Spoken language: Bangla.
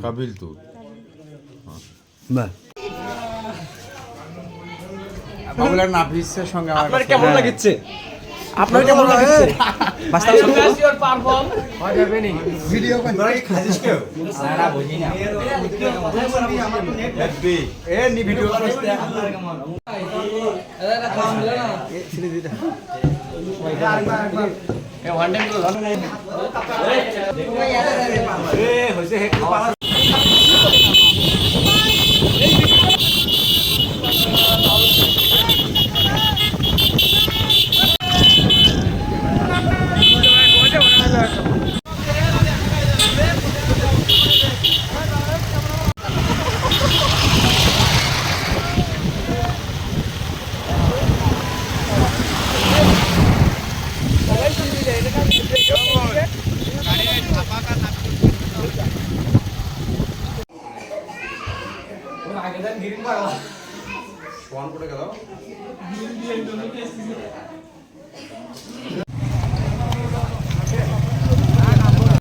কাবিল তো বাহ বাবুলার নাফিসের সঙ্গে আমার আপনার কেমন লাগছে আপনার কেমন লাগছে বাস্তা ইউর পারফর্ম হয় যাবে নি ভিডিও কোন খাজিস কেউ সারা বুঝি না এ নি ভিডিও করতে এটা কাম দিলা না ছেড়ে দিটা এ ওয়ান টাইম তো জানো এ হইছে হে খাওয়া ফোন করে গেল